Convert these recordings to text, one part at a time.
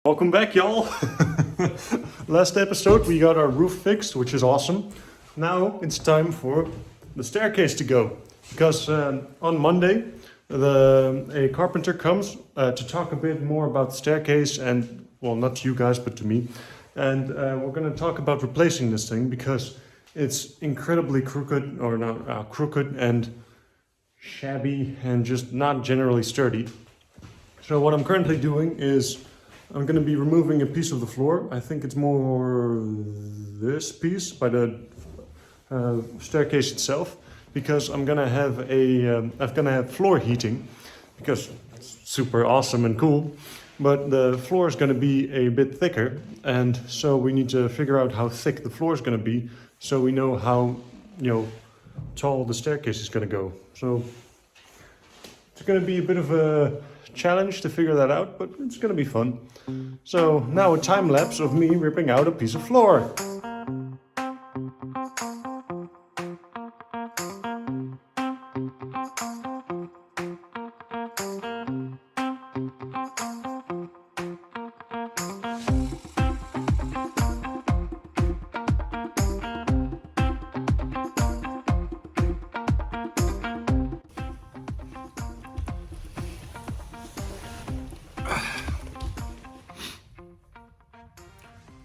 Welcome back, y'all. Last episode we got our roof fixed, which is awesome. Now it's time for the staircase to go. Because on Monday a carpenter comes to talk a bit more about the staircase and, well, not to you guys, but to me. And we're going to talk about replacing this thing because it's incredibly crooked, or not crooked and shabby and just not generally sturdy. So what I'm currently doing is I'm going to be removing a piece of the floor. I think it's more this piece by the staircase itself, because I'm going to have floor heating, because it's super awesome and cool. But the floor is going to be a bit thicker, and so we need to figure out how thick the floor is going to be, so we know how tall the staircase is going to go. So it's going to be a bit of a challenge to figure that out, but it's going to be fun. So now a time lapse of me ripping out a piece of floor.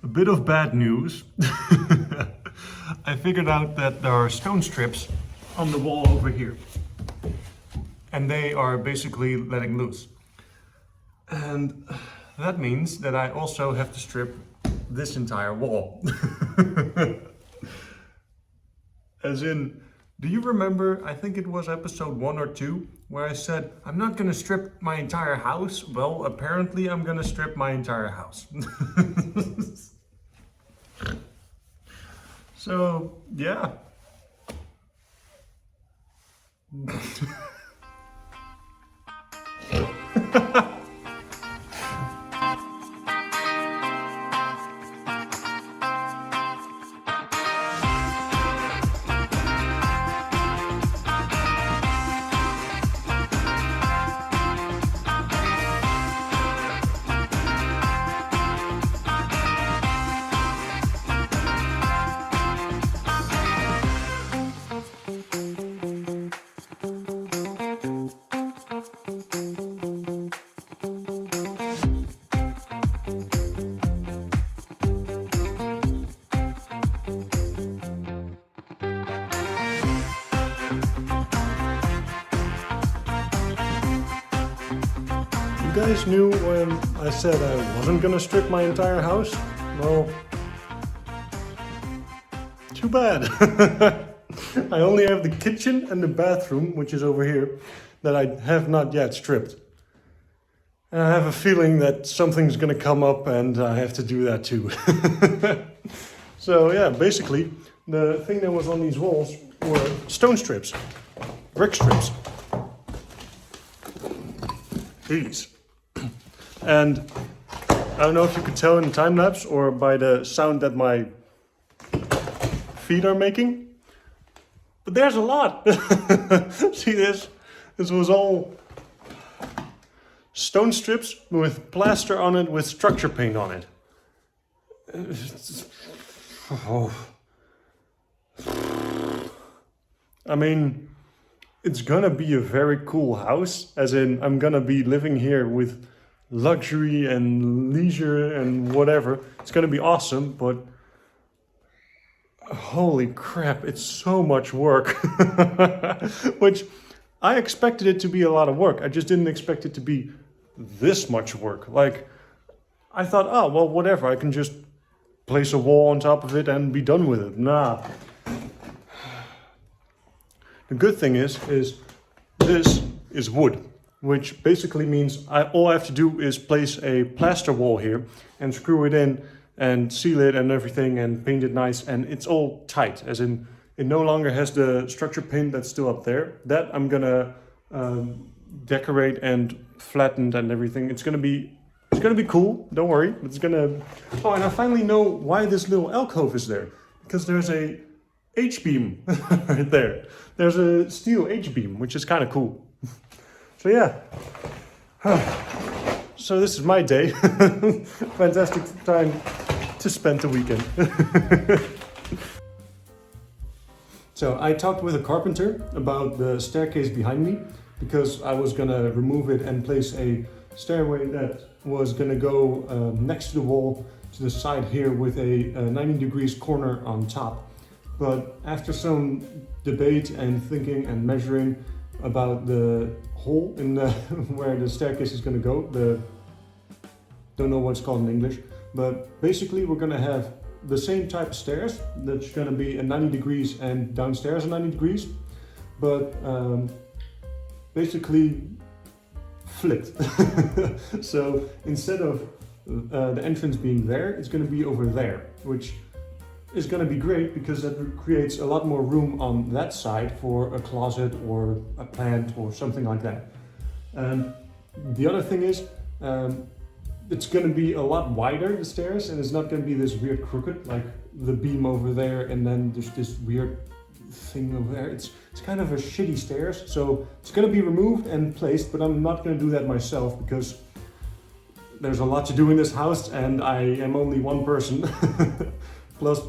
A bit of bad news. I figured out that there are stone strips on the wall over here, and they are basically letting loose. And that means that I also have to strip this entire wall. As in, do you remember, I think it was episode 1 or 2, where I said, I'm not gonna strip my entire house? Well, apparently I'm gonna strip my entire house. So, yeah. You guys knew when I said I wasn't gonna strip my entire house? Well, too bad. I only have the kitchen and the bathroom, which is over here, that I have not yet stripped. And I have a feeling that something's gonna come up and I have to do that too. So yeah, basically, the thing that was on these walls were stone strips, brick strips. These. And I don't know if you could tell in the time lapse or by the sound that my feet are making, but there's a lot. See this? This was all stone strips with plaster on it, with structure paint on it. Oh. I mean, it's gonna be a very cool house, as in I'm gonna be living here with luxury and leisure and whatever. It's gonna be awesome, but holy crap, it's so much work. Which I expected it to be a lot of work. I just didn't expect it to be this much work. Like, I thought, oh, well, whatever, I can just place a wall on top of it and be done with it. Nah. The good thing is this is wood, which basically means all I have to do is place a plaster wall here and screw it in and seal it and everything and paint it nice, and it's all tight, as in it no longer has the structure paint that's still up there. That I'm gonna decorate and flatten and everything. It's gonna be cool, don't worry. It's gonna... Oh, and I finally know why this little alcove is there. Because there's a H-beam right there. There's a steel H-beam, which is kind of cool. So yeah. so this is my day. Fantastic time to spend the weekend. So I talked with a carpenter about the staircase behind me because I was gonna remove it and place a stairway that was gonna go next to the wall to the side here with a 90 degrees corner on top. But after some debate and thinking and measuring about the hole in the where the staircase is gonna go, don't know what it's called in English, but basically we're gonna have the same type of stairs that's going to be at 90 degrees and downstairs at 90 degrees, but basically flipped. So instead of the entrance being there, it's going to be over there, which is going to be great because that creates a lot more room on that side for a closet or a plant or something like that. And the other thing is, it's going to be a lot wider, the stairs, and it's not going to be this weird crooked, like the beam over there and then there's this weird thing over there. It's kind of a shitty stairs, so it's going to be removed and placed, but I'm not going to do that myself because there's a lot to do in this house and I am only one person. Plus,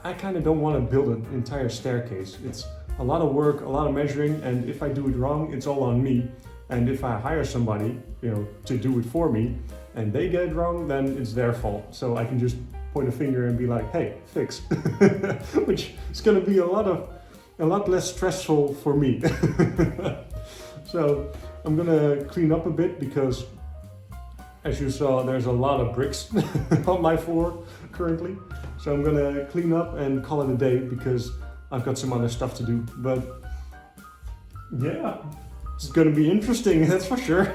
I kind of don't want to build an entire staircase. It's a lot of work, a lot of measuring, and if I do it wrong, it's all on me. And if I hire somebody, to do it for me, and they get it wrong, then it's their fault. So I can just point a finger and be like, hey, fix. Which is gonna be a lot less stressful for me. So I'm gonna clean up a bit because, as you saw, there's a lot of bricks on my floor currently. So I'm gonna clean up and call it a day because I've got some other stuff to do. But yeah, it's gonna be interesting, that's for sure.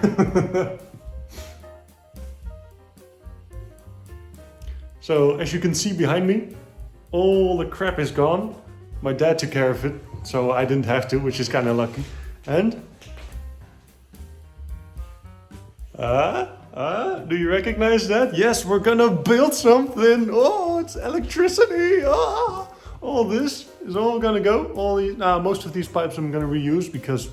So as you can see behind me, all the crap is gone. My dad took care of it, so I didn't have to, which is kind of lucky. And do you recognize that? Yes, we're gonna build something. Oh, it's electricity. All this is all gonna go. All these, most of these pipes I'm gonna reuse because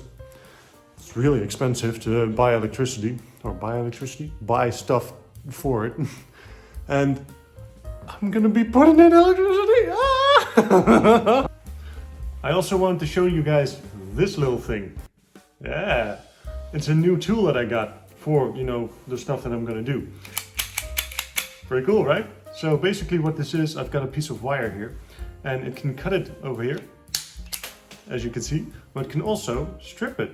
it's really expensive to buy electricity or buy stuff for it. And I'm gonna be putting in electricity. I also wanted to show you guys this little thing. Yeah, it's a new tool that I got for, the stuff that I'm gonna do. Pretty cool, right? So basically what this is, I've got a piece of wire here and it can cut it over here, as you can see, but it can also strip it.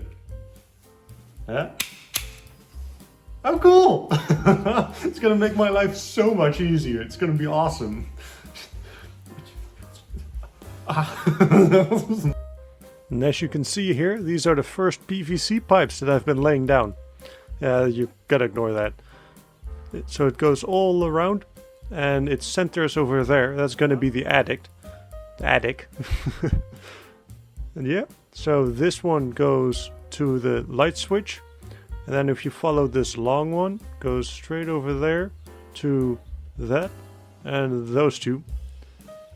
Yeah. How cool! It's gonna make my life so much easier. It's gonna be awesome. And as you can see here, these are the first PVC pipes that I've been laying down. You gotta ignore that. So it goes all around and it centers over there. That's gonna be the attic. And yeah, so this one goes to the light switch. And then if you follow this long one, goes straight over there to that and those two.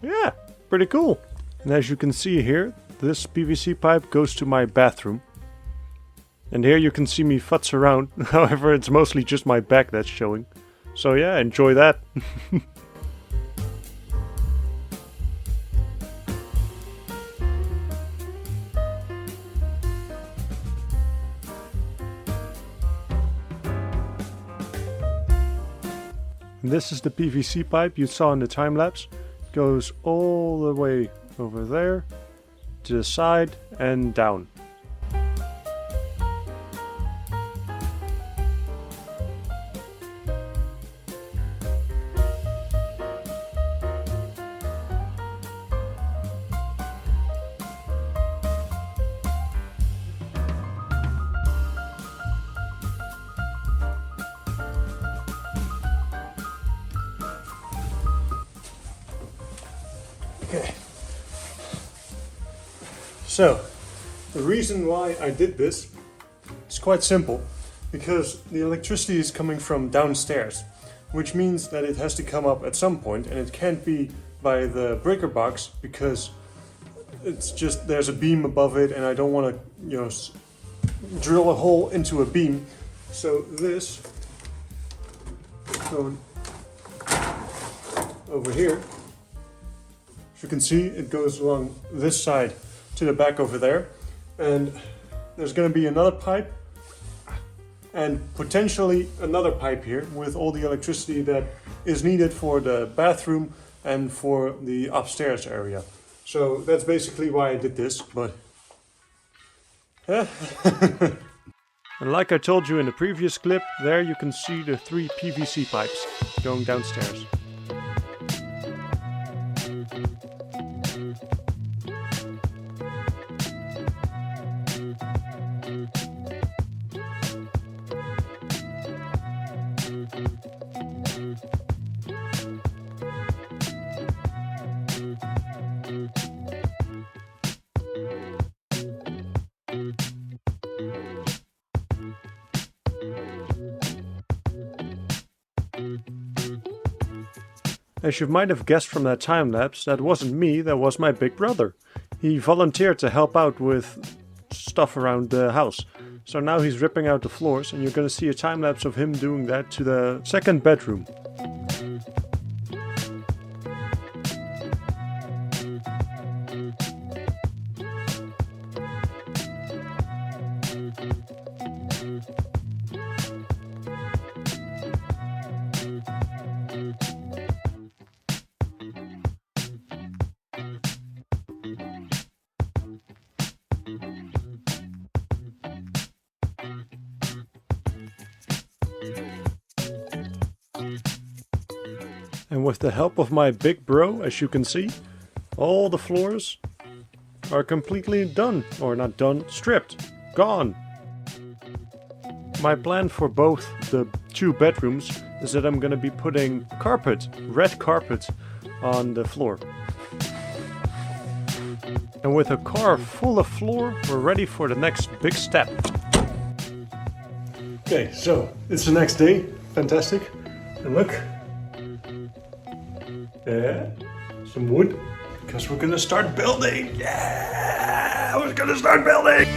Yeah, pretty cool. And as you can see here, this PVC pipe goes to my bathroom. And here you can see me futz around. However, it's mostly just my back that's showing. So yeah, enjoy that. And this is the PVC pipe you saw in the time lapse. It goes all the way over there, to the side and down. Okay. So, the reason why I did this is quite simple. Because the electricity is coming from downstairs, which means that it has to come up at some point, and it can't be by the breaker box because it's just there's a beam above it and I don't want to drill a hole into a beam. So this going over here. As you can see, it goes along this side to the back over there. And there's going to be another pipe and potentially another pipe here with all the electricity that is needed for the bathroom and for the upstairs area. So that's basically why I did this, but... And like I told you in the previous clip, there you can see the 3 PVC pipes going downstairs. As you might have guessed from that time lapse, that wasn't me, that was my big brother. He volunteered to help out with stuff around the house. So now he's ripping out the floors, and you're going to see a time lapse of him doing that to the second bedroom. And with the help of my big bro, as you can see, all the floors are completely done. Or not done, stripped. Gone. My plan for both the 2 bedrooms is that I'm gonna be putting carpet, red carpet, on the floor. And with a car full of floor, we're ready for the next big step. Okay, so it's the next day. Fantastic. And look. Yeah, some wood, because we're gonna start building. Yeah, we're gonna start building.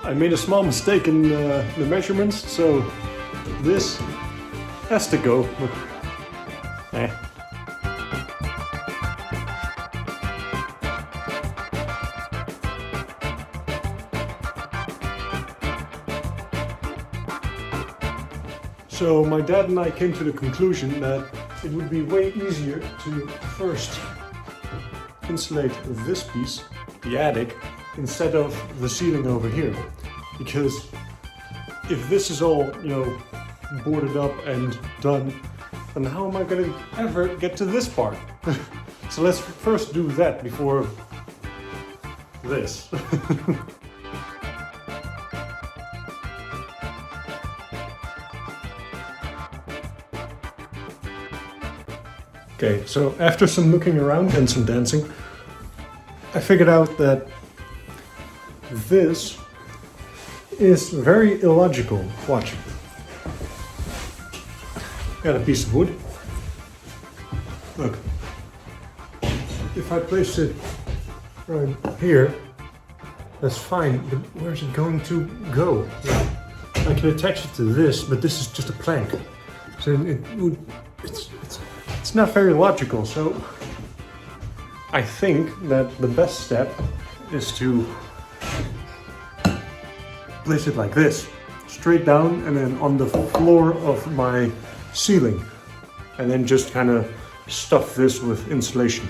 I made a small mistake in the measurements, so this has to go. So my dad and I came to the conclusion that it would be way easier to first insulate this piece, the attic, instead of the ceiling over here. Because if this is all, boarded up and done, then how am I going to ever get to this part? So let's first do that before this. Okay, so after some looking around and some dancing, I figured out that this is very illogical. Watch. Got a piece of wood. Look. If I place it right here, that's fine, but where's it going to go? I can attach it to this, but this is just a plank. So it's not very logical, so I think that the best step is to place it like this, straight down and then on the floor of my ceiling, and then just kind of stuff this with insulation.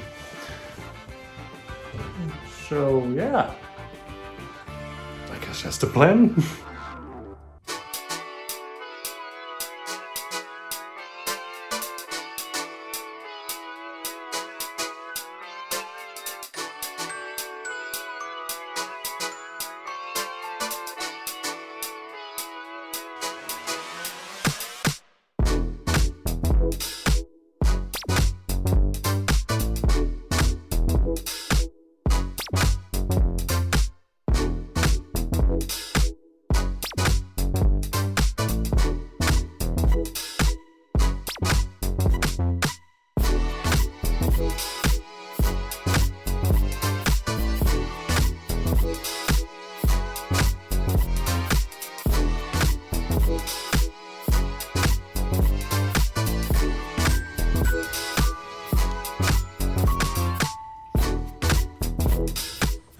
So yeah, I guess that's the plan.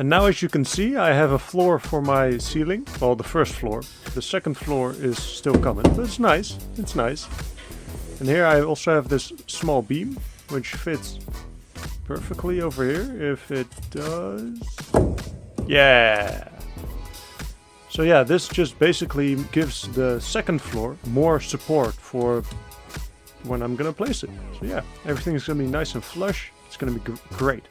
And now, as you can see, I have a floor for my ceiling. Well, the first floor. The second floor is still coming, but it's nice. It's nice. And here I also have this small beam, which fits perfectly over here, if it does. Yeah! So yeah, this just basically gives the second floor more support for when I'm gonna place it. So yeah, everything is gonna be nice and flush. It's gonna be great.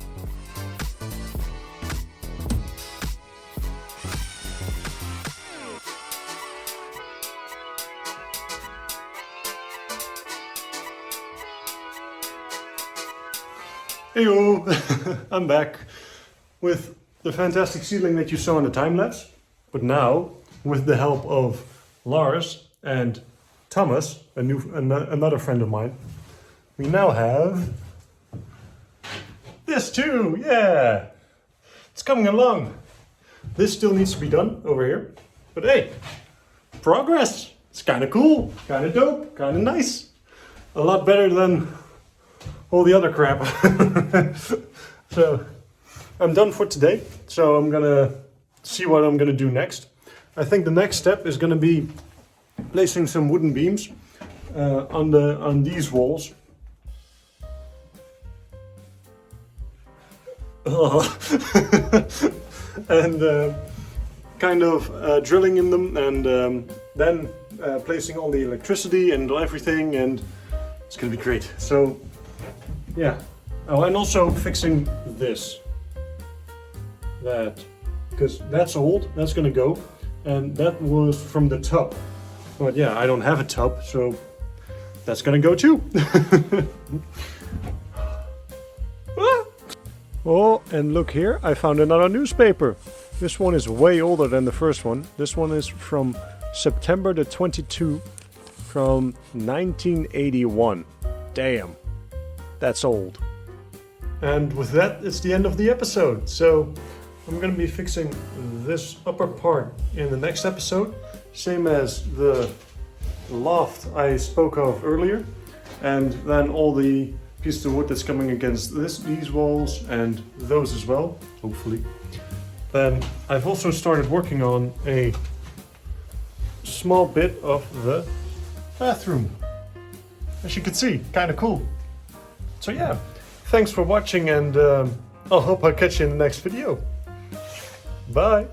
Heyo! I'm back with the fantastic ceiling that you saw in the time-lapse. But now, with the help of Lars and Thomas, another friend of mine, we now have this too! Yeah! It's coming along. This still needs to be done over here. But hey, progress! It's kind of cool, kind of dope, kind of nice. A lot better than all the other crap. So I'm done for today. So I'm gonna see what I'm gonna do next. I think the next step is gonna be placing some wooden beams on these walls. And kind of drilling in them, and then placing all the electricity and everything, and it's gonna be great. So yeah. Oh, and also fixing this. Because that's old, that's gonna go. And that was from the tub. But yeah, I don't have a tub, so that's gonna go too. Oh, and look here, I found another newspaper. This one is way older than the first one. This one is from September the 22 from 1981. Damn. That's old. And with that, it's the end of the episode. So I'm going to be fixing this upper part in the next episode. Same as the loft I spoke of earlier. And then all the pieces of wood that's coming against these walls and those as well, hopefully. Then I've also started working on a small bit of the bathroom. As you can see, kind of cool. So yeah, thanks for watching, and I hope I'll catch you in the next video. Bye!